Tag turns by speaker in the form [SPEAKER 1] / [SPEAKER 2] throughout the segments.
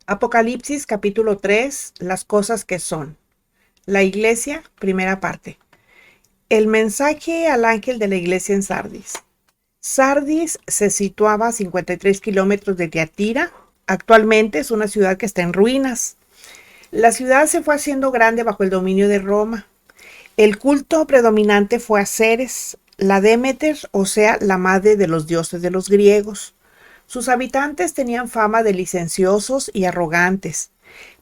[SPEAKER 1] Apocalipsis capítulo 3, las cosas que son. La iglesia, primera parte. El mensaje al ángel de la iglesia en Sardis. Sardis se situaba a 53 kilómetros de Tiatira. Actualmente es una ciudad que está en ruinas. La ciudad se fue haciendo grande bajo el dominio de Roma. El culto predominante fue a Ceres, la Demeter, o sea, la madre de los dioses de los griegos. Sus habitantes tenían fama de licenciosos y arrogantes.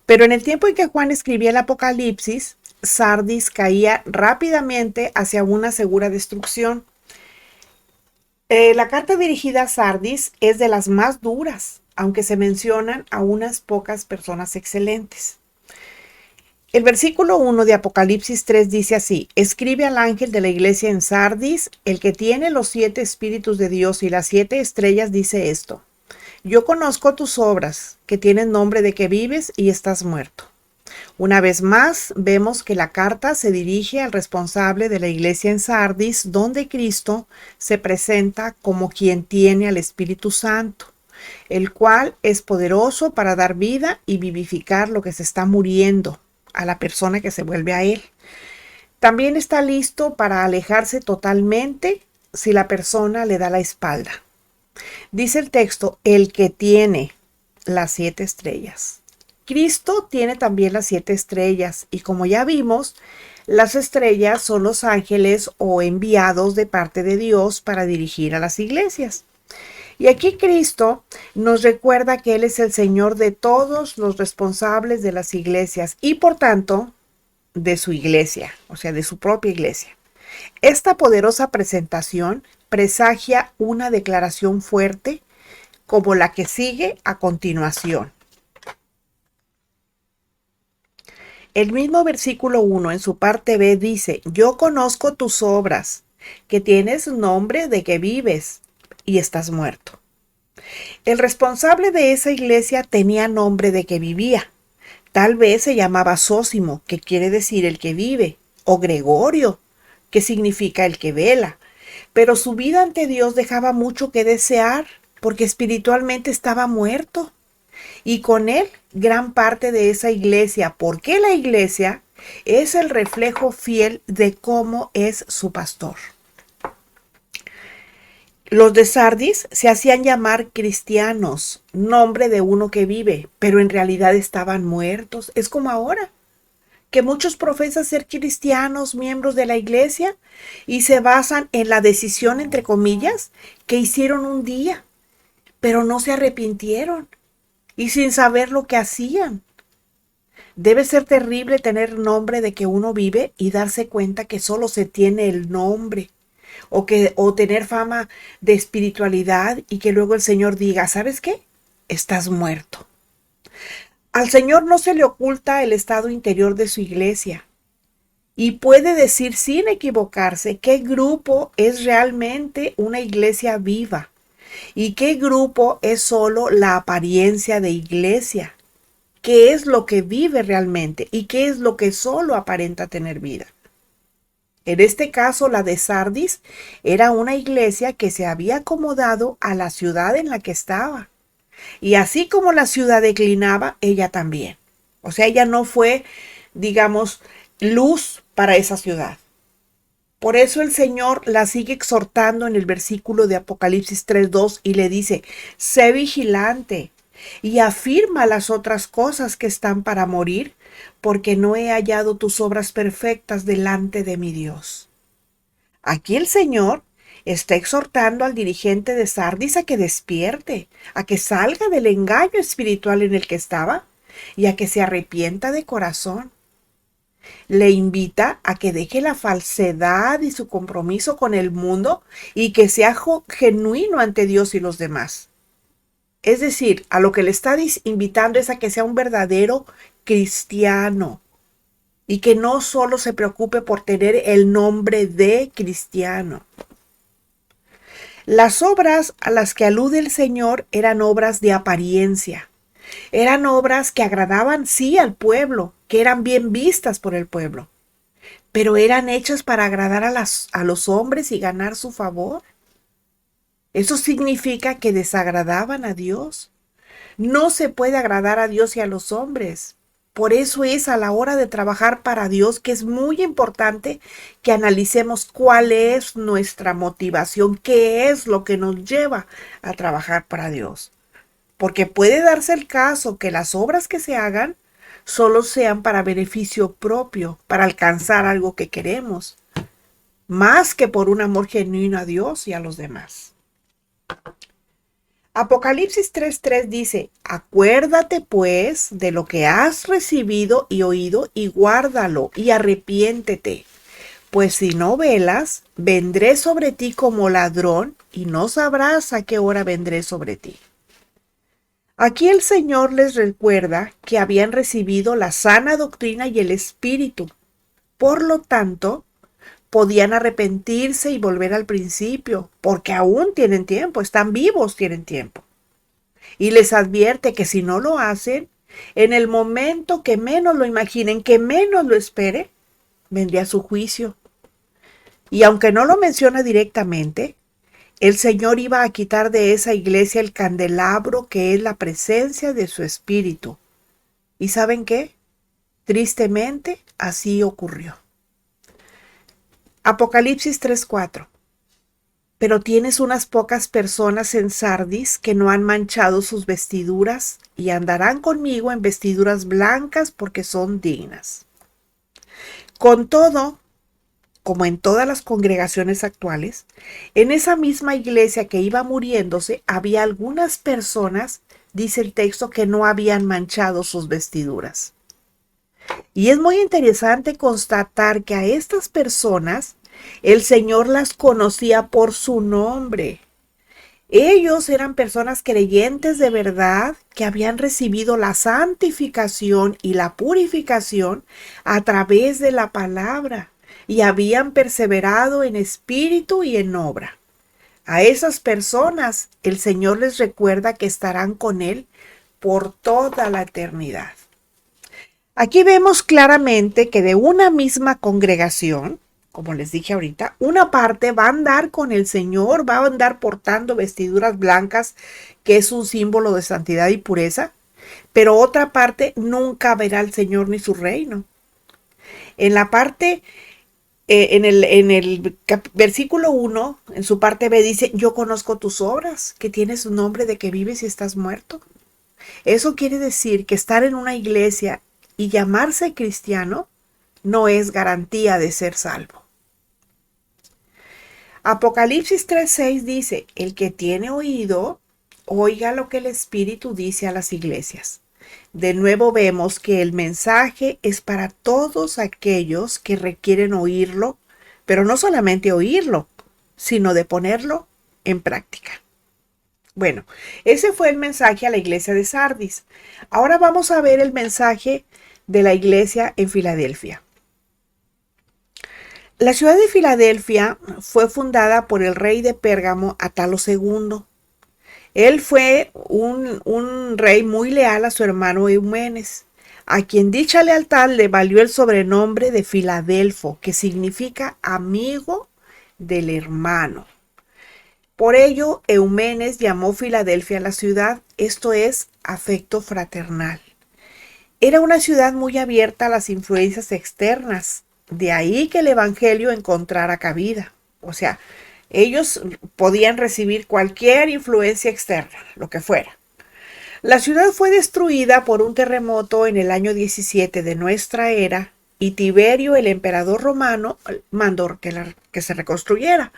[SPEAKER 1] Pero en el tiempo en que Juan escribía el Apocalipsis, Sardis caía rápidamente hacia una segura destrucción. La carta dirigida a Sardis es de las más duras, aunque se mencionan a unas pocas personas excelentes. El versículo 1 de Apocalipsis 3 dice así: escribe al ángel de la iglesia en Sardis, el que tiene los 7 espíritus de Dios y las 7 estrellas, dice esto: yo conozco tus obras, que tienen nombre de que vives y estás muerto. Una vez más, vemos que la carta se dirige al responsable de la iglesia en Sardis, donde Cristo se presenta como quien tiene al Espíritu Santo, el cual es poderoso para dar vida y vivificar lo que se está muriendo a la persona que se vuelve a él. También está listo para alejarse totalmente si la persona le da la espalda. Dice el texto, el que tiene las 7 estrellas. Cristo tiene también las 7 estrellas y como ya vimos, las estrellas son los ángeles o enviados de parte de Dios para dirigir a las iglesias. Y aquí Cristo nos recuerda que Él es el Señor de todos los responsables de las iglesias y por tanto de su iglesia, o sea, de su propia iglesia. Esta poderosa presentación presagia una declaración fuerte como la que sigue a continuación. El mismo versículo 1 en su parte B dice, yo conozco tus obras, que tienes nombre de que vives y estás muerto. El responsable de esa iglesia tenía nombre de que vivía. Tal vez se llamaba Sósimo, que quiere decir el que vive, o Gregorio, que significa el que vela. Pero su vida ante Dios dejaba mucho que desear, porque espiritualmente estaba muerto. Y con él gran parte de esa iglesia, porque la iglesia es el reflejo fiel de cómo es su pastor. Los de Sardis se hacían llamar cristianos, nombre de uno que vive, pero en realidad estaban muertos. Es como ahora, que muchos profesan ser cristianos, miembros de la iglesia, y se basan en la decisión, entre comillas, que hicieron un día, pero no se arrepintieron y sin saber lo que hacían. Debe ser terrible tener nombre de que uno vive y darse cuenta que solo se tiene el nombre o tener fama de espiritualidad y que luego el Señor diga, ¿sabes qué? Estás muerto. Al Señor no se le oculta el estado interior de su iglesia y puede decir sin equivocarse qué grupo es realmente una iglesia viva y qué grupo es solo la apariencia de iglesia, qué es lo que vive realmente y qué es lo que solo aparenta tener vida. En este caso, la de Sardis era una iglesia que se había acomodado a la ciudad en la que estaba. Y así como la ciudad declinaba, ella también. O sea, ella no fue, digamos, luz para esa ciudad. Por eso el Señor la sigue exhortando en el versículo de Apocalipsis 3:2 y le dice, sé vigilante y afirma las otras cosas que están para morir, porque no he hallado tus obras perfectas delante de mi Dios. Aquí el Señor está exhortando al dirigente de Sardis a que despierte, a que salga del engaño espiritual en el que estaba y a que se arrepienta de corazón. Le invita a que deje la falsedad y su compromiso con el mundo y que sea genuino ante Dios y los demás. Es decir, a lo que le está invitando es a que sea un verdadero cristiano y que no solo se preocupe por tener el nombre de cristiano. Las obras a las que alude el Señor eran obras de apariencia. Eran obras que agradaban, sí, al pueblo, que eran bien vistas por el pueblo, pero eran hechas para agradar a los hombres y ganar su favor. Eso significa que desagradaban a Dios. No se puede agradar a Dios y a los hombres. Por eso es a la hora de trabajar para Dios que es muy importante que analicemos cuál es nuestra motivación, qué es lo que nos lleva a trabajar para Dios. Porque puede darse el caso que las obras que se hagan solo sean para beneficio propio, para alcanzar algo que queremos, más que por un amor genuino a Dios y a los demás. Apocalipsis 3:3 dice, acuérdate pues de lo que has recibido y oído y guárdalo y arrepiéntete, pues si no velas, vendré sobre ti como ladrón y no sabrás a qué hora vendré sobre ti. Aquí el Señor les recuerda que habían recibido la sana doctrina y el Espíritu. Por lo tanto, podían arrepentirse y volver al principio, porque aún tienen tiempo, están vivos, tienen tiempo. Y les advierte que si no lo hacen, en el momento que menos lo imaginen, que menos lo espere, vendría su juicio. Y aunque no lo menciona directamente, el Señor iba a quitar de esa iglesia el candelabro que es la presencia de su Espíritu. ¿Y saben qué? Tristemente, así ocurrió. Apocalipsis 3:4. Pero tienes unas pocas personas en Sardis que no han manchado sus vestiduras y andarán conmigo en vestiduras blancas porque son dignas. Con todo, como en todas las congregaciones actuales, en esa misma iglesia que iba muriéndose había algunas personas, dice el texto, que no habían manchado sus vestiduras. Y es muy interesante constatar que a estas personas el Señor las conocía por su nombre. Ellos eran personas creyentes de verdad que habían recibido la santificación y la purificación a través de la palabra y habían perseverado en espíritu y en obra. A esas personas el Señor les recuerda que estarán con Él por toda la eternidad. Aquí vemos claramente que de una misma congregación, como les dije ahorita, una parte va a andar con el Señor, va a andar portando vestiduras blancas, que es un símbolo de santidad y pureza, pero otra parte nunca verá al Señor ni su reino. En la parte, en el versículo 1, en su parte B dice, yo conozco tus obras, que tienes un nombre de que vives y estás muerto. Eso quiere decir que estar en una iglesia y llamarse cristiano no es garantía de ser salvo. Apocalipsis 3:6 dice, el que tiene oído, oiga lo que el Espíritu dice a las iglesias. De nuevo vemos que el mensaje es para todos aquellos que requieren oírlo, pero no solamente oírlo, sino de ponerlo en práctica. Bueno, ese fue el mensaje a la iglesia de Sardis. Ahora vamos a ver el mensaje de la iglesia en Filadelfia. La ciudad de Filadelfia fue fundada por el rey de Pérgamo, Atalo II. Él fue un rey muy leal a su hermano Eumenes, a quien dicha lealtad le valió el sobrenombre de Filadelfo, que significa amigo del hermano. Por ello, Eumenes llamó Filadelfia la ciudad, esto es, afecto fraternal. Era una ciudad muy abierta a las influencias externas, de ahí que el evangelio encontrara cabida. O sea, ellos podían recibir cualquier influencia externa, lo que fuera. La ciudad fue destruida por un terremoto en el año 17 de nuestra era y Tiberio, el emperador romano, mandó que se reconstruyera.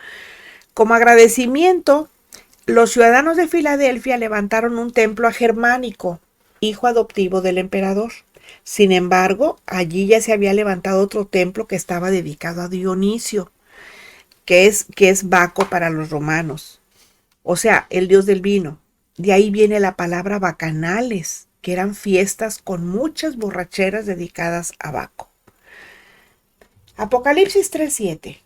[SPEAKER 1] Como agradecimiento, los ciudadanos de Filadelfia levantaron un templo a Germánico, hijo adoptivo del emperador. Sin embargo, allí ya se había levantado otro templo que estaba dedicado a Dionisio, que es Baco para los romanos, o sea, el dios del vino. De ahí viene la palabra bacanales, que eran fiestas con muchas borracheras dedicadas a Baco. Apocalipsis 3:7.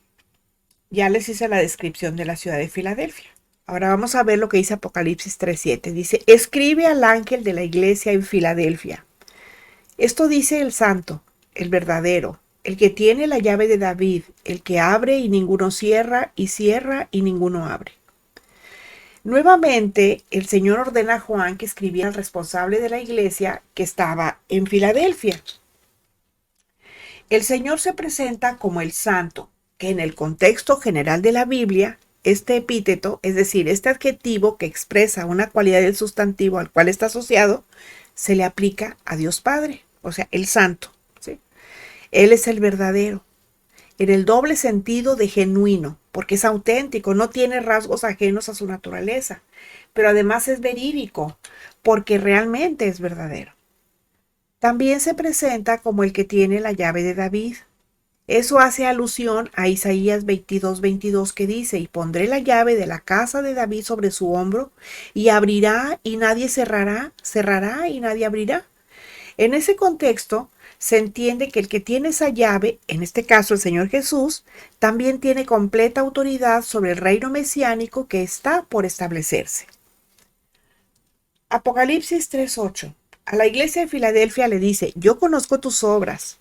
[SPEAKER 1] Ya les hice la descripción de la ciudad de Filadelfia. Ahora vamos a ver lo que dice Apocalipsis 3:7. Dice, escribe al ángel de la iglesia en Filadelfia. Esto dice el santo, el verdadero, el que tiene la llave de David, el que abre y ninguno cierra y ninguno abre. Nuevamente, el Señor ordena a Juan que escribiera al responsable de la iglesia que estaba en Filadelfia. El Señor se presenta como el santo, que en el contexto general de la Biblia, este epíteto, es decir, este adjetivo que expresa una cualidad del sustantivo al cual está asociado, se le aplica a Dios Padre, o sea, el santo, ¿sí? Él es el verdadero, en el doble sentido de genuino, porque es auténtico, no tiene rasgos ajenos a su naturaleza, pero además es verídico, porque realmente es verdadero. También se presenta como el que tiene la llave de David. Eso hace alusión a Isaías 22:22 que dice, y pondré la llave de la casa de David sobre su hombro, y abrirá y nadie cerrará, cerrará y nadie abrirá. En ese contexto, se entiende que el que tiene esa llave, en este caso el Señor Jesús, también tiene completa autoridad sobre el reino mesiánico que está por establecerse. Apocalipsis 3:8. A la iglesia de Filadelfia le dice, yo conozco tus obras.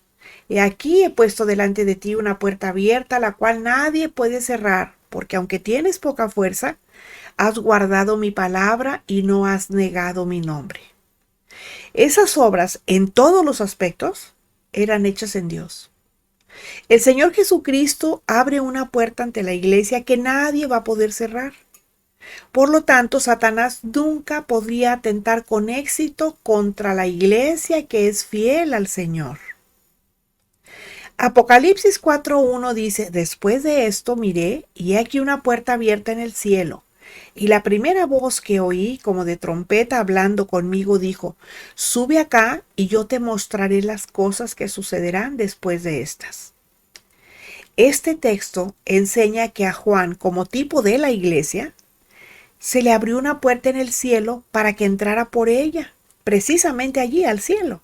[SPEAKER 1] He aquí he puesto delante de ti una puerta abierta, la cual nadie puede cerrar, porque aunque tienes poca fuerza, has guardado mi palabra y no has negado mi nombre. Esas obras, en todos los aspectos, eran hechas en Dios. El Señor Jesucristo abre una puerta ante la iglesia que nadie va a poder cerrar. Por lo tanto, Satanás nunca podría atentar con éxito contra la iglesia que es fiel al Señor. Apocalipsis 4:1 dice, después de esto miré y he aquí una puerta abierta en el cielo. Y la primera voz que oí como de trompeta hablando conmigo dijo, sube acá y yo te mostraré las cosas que sucederán después de estas. Este texto enseña que a Juan, como tipo de la iglesia, se le abrió una puerta en el cielo para que entrara por ella, precisamente allí al cielo.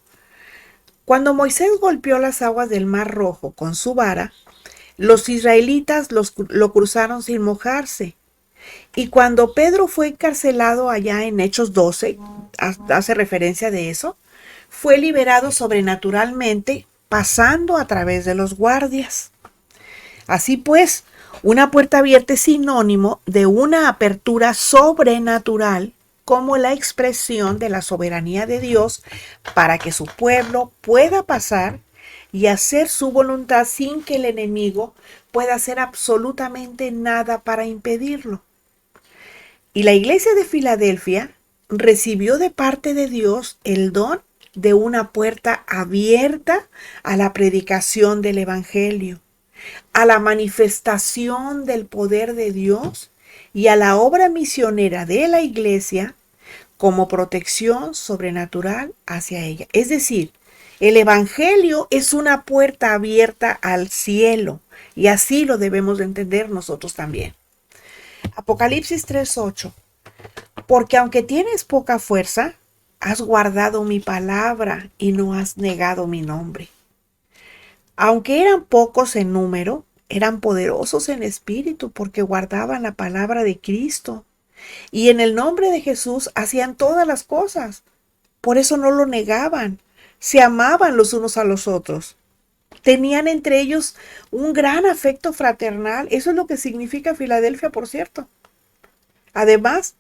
[SPEAKER 1] Cuando Moisés golpeó las aguas del Mar Rojo con su vara, los israelitas lo cruzaron sin mojarse. Y cuando Pedro fue encarcelado allá en Hechos 12, hace referencia de eso, fue liberado sobrenaturalmente pasando a través de los guardias. Así pues, una puerta abierta es sinónimo de una apertura sobrenatural como la expresión de la soberanía de Dios para que su pueblo pueda pasar y hacer su voluntad sin que el enemigo pueda hacer absolutamente nada para impedirlo. Y la iglesia de Filadelfia recibió de parte de Dios el don de una puerta abierta a la predicación del Evangelio, a la manifestación del poder de Dios y a la obra misionera de la iglesia como protección sobrenatural hacia ella. Es decir, el Evangelio es una puerta abierta al cielo y así lo debemos de entender nosotros también. Apocalipsis 3:8. Porque aunque tienes poca fuerza, has guardado mi palabra y no has negado mi nombre. Aunque eran pocos en número, eran poderosos en espíritu porque guardaban la palabra de Cristo. Y en el nombre de Jesús hacían todas las cosas. Por eso no lo negaban. Se amaban los unos a los otros. Tenían entre ellos un gran afecto fraternal. Eso es lo que significa Filadelfia, por cierto. Además,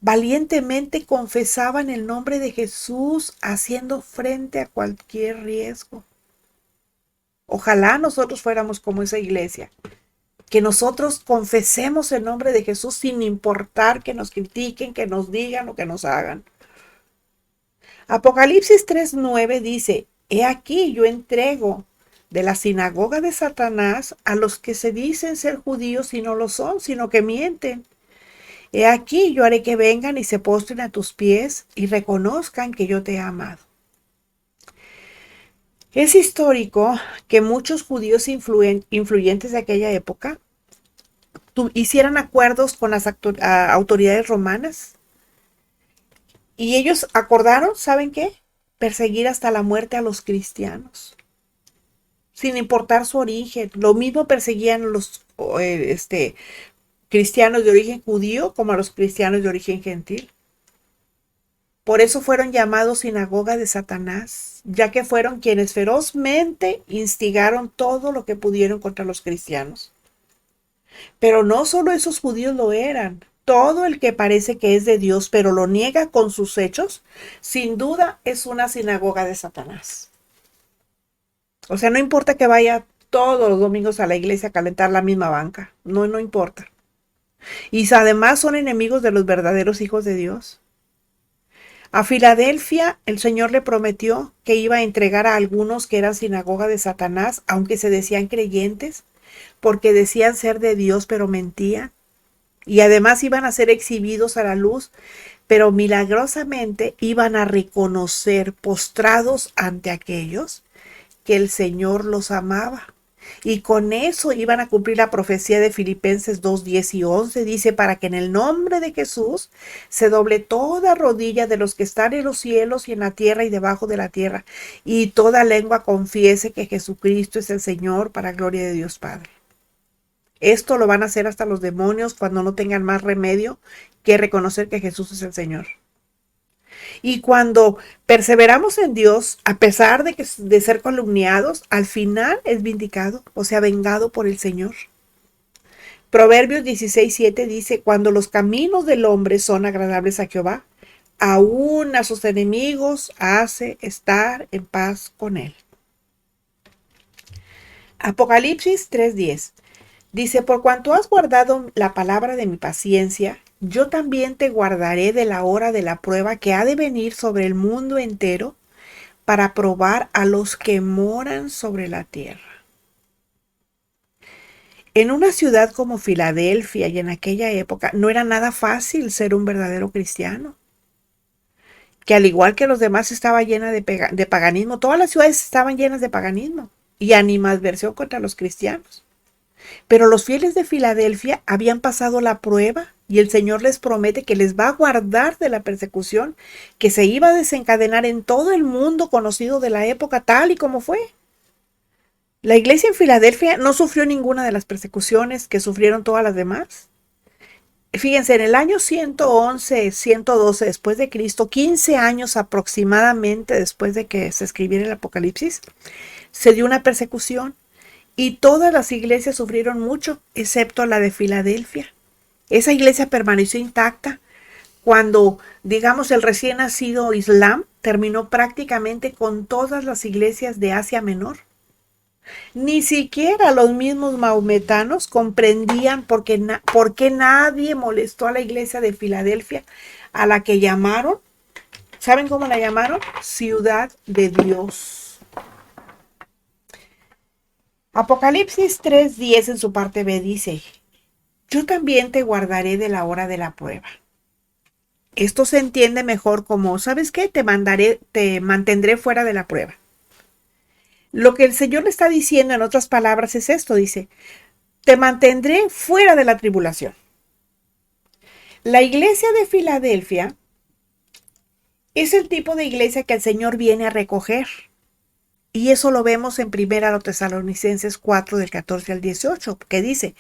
[SPEAKER 1] valientemente confesaban el nombre de Jesús haciendo frente a cualquier riesgo. Ojalá nosotros fuéramos como esa iglesia, que nosotros confesemos el nombre de Jesús sin importar que nos critiquen, que nos digan o que nos hagan. Apocalipsis 3:9 dice, he aquí yo entrego de la sinagoga de Satanás a los que se dicen ser judíos y no lo son, sino que mienten. He aquí yo haré que vengan y se postren a tus pies y reconozcan que yo te he amado. Es histórico que muchos judíos influyentes de aquella época hicieran acuerdos con las autoridades romanas y ellos acordaron, ¿saben qué? Perseguir hasta la muerte a los cristianos, sin importar su origen. Lo mismo perseguían a los cristianos de origen judío como a los cristianos de origen gentil. Por eso fueron llamados sinagoga de Satanás, ya que fueron quienes ferozmente instigaron todo lo que pudieron contra los cristianos. Pero no solo esos judíos lo eran. Todo el que parece que es de Dios, pero lo niega con sus hechos, sin duda es una sinagoga de Satanás. O sea, no importa que vaya todos los domingos a la iglesia a calentar la misma banca. No, no importa. Y además son enemigos de los verdaderos hijos de Dios. A Filadelfia, el Señor le prometió que iba a entregar a algunos que eran sinagoga de Satanás, aunque se decían creyentes, porque decían ser de Dios, pero mentían. Y además iban a ser exhibidos a la luz, pero milagrosamente iban a reconocer postrados ante aquellos que el Señor los amaba. Y con eso iban a cumplir la profecía de Filipenses 2, 10 y 11. Dice, para que en el nombre de Jesús se doble toda rodilla de los que están en los cielos y en la tierra y debajo de la tierra, y toda lengua confiese que Jesucristo es el Señor, para gloria de Dios Padre. Esto lo van a hacer hasta los demonios cuando no tengan más remedio que reconocer que Jesús es el Señor. Y cuando perseveramos en Dios, a pesar de ser calumniados, al final es vindicado, o sea, vengado por el Señor. Proverbios 16:7 dice, cuando los caminos del hombre son agradables a Jehová, aún a sus enemigos hace estar en paz con él. Apocalipsis 3:10 dice, por cuanto has guardado la palabra de mi paciencia, yo también te guardaré de la hora de la prueba que ha de venir sobre el mundo entero para probar a los que moran sobre la tierra. En una ciudad como Filadelfia y en aquella época no era nada fácil ser un verdadero cristiano, que al igual que los demás estaba llena de paganismo. Todas las ciudades estaban llenas de paganismo y animadversión contra los cristianos. Pero los fieles de Filadelfia habían pasado la prueba y el Señor les promete que les va a guardar de la persecución que se iba a desencadenar en todo el mundo conocido de la época, tal y como fue. La iglesia en Filadelfia no sufrió ninguna de las persecuciones que sufrieron todas las demás. Fíjense, en el año 111, 112 después de Cristo, 15 años aproximadamente después de que se escribiera el Apocalipsis, se dio una persecución. Y todas las iglesias sufrieron mucho, excepto la de Filadelfia. Esa iglesia permaneció intacta cuando, digamos, el recién nacido Islam terminó prácticamente con todas las iglesias de Asia Menor. Ni siquiera los mismos maometanos comprendían por qué nadie molestó a la iglesia de Filadelfia, a la que llamaron, ¿saben cómo la llamaron? Ciudad de Dios. Apocalipsis 3:10 en su parte B dice, yo también te guardaré de la hora de la prueba. Esto se entiende mejor como, ¿sabes qué? Te mantendré fuera de la prueba. Lo que el Señor le está diciendo en otras palabras es esto, dice, te mantendré fuera de la tribulación. La iglesia de Filadelfia es el tipo de iglesia que el Señor viene a recoger. Y eso lo vemos en 1 Tesalonicenses 4 del 14 al 18, que dice,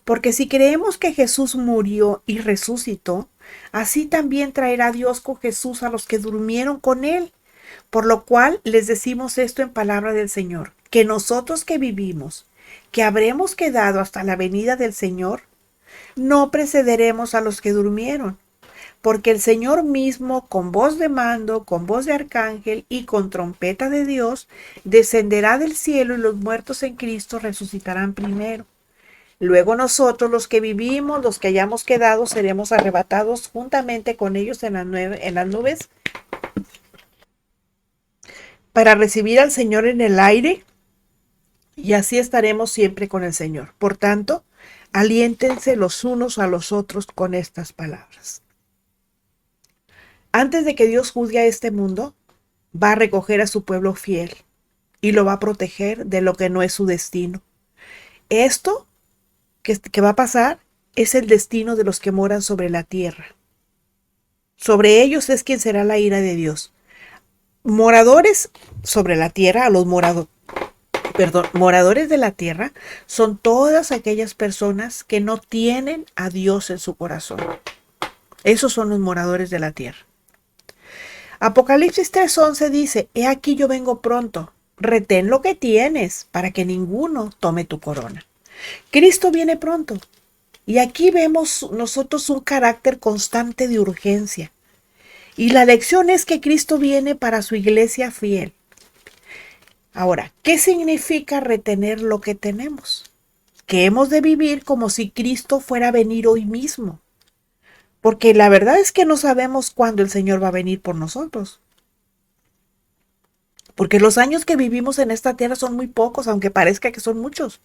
[SPEAKER 1] porque si creemos que Jesús murió y resucitó, así también traerá Dios con Jesús a los que durmieron con él. Por lo cual les decimos esto en palabra del Señor, que nosotros que vivimos, que habremos quedado hasta la venida del Señor, no precederemos a los que durmieron. Porque el Señor mismo, con voz de mando, con voz de arcángel y con trompeta de Dios, descenderá del cielo y los muertos en Cristo resucitarán primero. Luego nosotros, los que vivimos, los que hayamos quedado, seremos arrebatados juntamente con ellos en las nubes para recibir al Señor en el aire, y así estaremos siempre con el Señor. Por tanto, aliéntense los unos a los otros con estas palabras. Antes de que Dios juzgue a este mundo, va a recoger a su pueblo fiel y lo va a proteger de lo que no es su destino. Esto que va a pasar es el destino de los que moran sobre la tierra. Sobre ellos es quien será la ira de Dios. Moradores sobre la tierra, moradores de la tierra son todas aquellas personas que no tienen a Dios en su corazón. Esos son los moradores de la tierra. Apocalipsis 3:11 dice, he aquí yo vengo pronto, retén lo que tienes para que ninguno tome tu corona. Cristo viene pronto. Y aquí vemos nosotros un carácter constante de urgencia. Y la lección es que Cristo viene para su iglesia fiel. Ahora, ¿qué significa retener lo que tenemos? Que hemos de vivir como si Cristo fuera a venir hoy mismo. Porque la verdad es que no sabemos cuándo el Señor va a venir por nosotros. Porque los años que vivimos en esta tierra son muy pocos, aunque parezca que son muchos.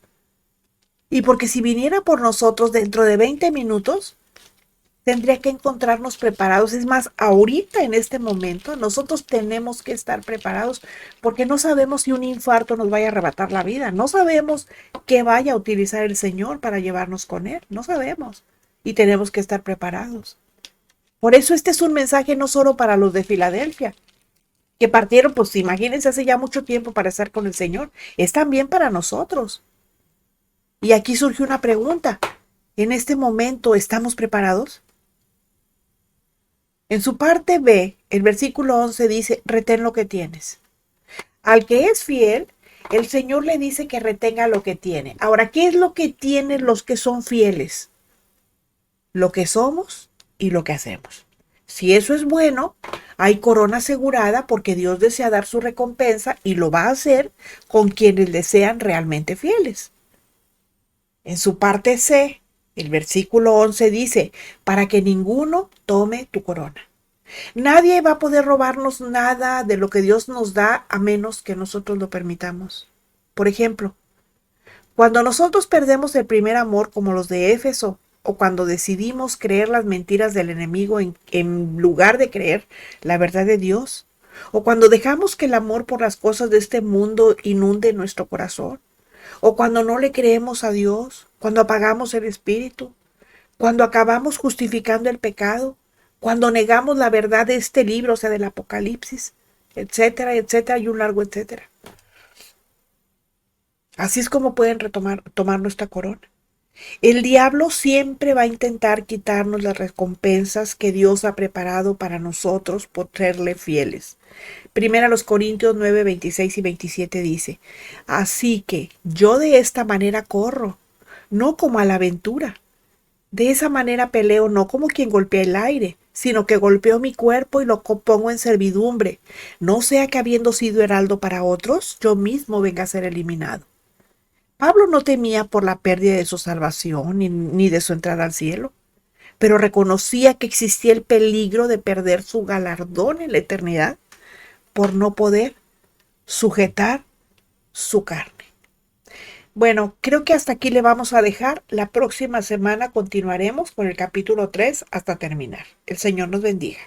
[SPEAKER 1] Y porque si viniera por nosotros dentro de 20 minutos, tendría que encontrarnos preparados. Es más, ahorita en este momento nosotros tenemos que estar preparados porque no sabemos si un infarto nos vaya a arrebatar la vida. No sabemos qué vaya a utilizar el Señor para llevarnos con Él. No sabemos. Y tenemos que estar preparados. Por eso este es un mensaje no solo para los de Filadelfia, que partieron, pues imagínense, hace ya mucho tiempo para estar con el Señor. Es también para nosotros. Y aquí surge una pregunta. ¿En este momento estamos preparados? En su parte B, el versículo 11 dice, retén lo que tienes. Al que es fiel, el Señor le dice que retenga lo que tiene. Ahora, ¿qué es lo que tienen los que son fieles? Lo que somos y lo que hacemos. Si eso es bueno, hay corona asegurada porque Dios desea dar su recompensa y lo va a hacer con quienes le sean realmente fieles. En su parte C, el versículo 11 dice, para que ninguno tome tu corona. Nadie va a poder robarnos nada de lo que Dios nos da a menos que nosotros lo permitamos. Por ejemplo, cuando nosotros perdemos el primer amor como los de Éfeso, o cuando decidimos creer las mentiras del enemigo en lugar de creer la verdad de Dios, o cuando dejamos que el amor por las cosas de este mundo inunde nuestro corazón, o cuando no le creemos a Dios, cuando apagamos el espíritu, cuando acabamos justificando el pecado, cuando negamos la verdad de este libro, o sea, del Apocalipsis, etcétera, etcétera, y un largo etcétera. Así es como pueden tomar nuestra corona. El diablo siempre va a intentar quitarnos las recompensas que Dios ha preparado para nosotros por serle fieles. Primera los Corintios 9, 26 y 27 dice, así que yo de esta manera corro, no como a la aventura. De esa manera peleo no como quien golpea el aire, sino que golpeo mi cuerpo y lo pongo en servidumbre, no sea que habiendo sido heraldo para otros, yo mismo venga a ser eliminado. Pablo no temía por la pérdida de su salvación ni de su entrada al cielo, pero reconocía que existía el peligro de perder su galardón en la eternidad por no poder sujetar su carne. Bueno, creo que hasta aquí le vamos a dejar. La próxima semana continuaremos con el capítulo 3 hasta terminar. El Señor nos bendiga.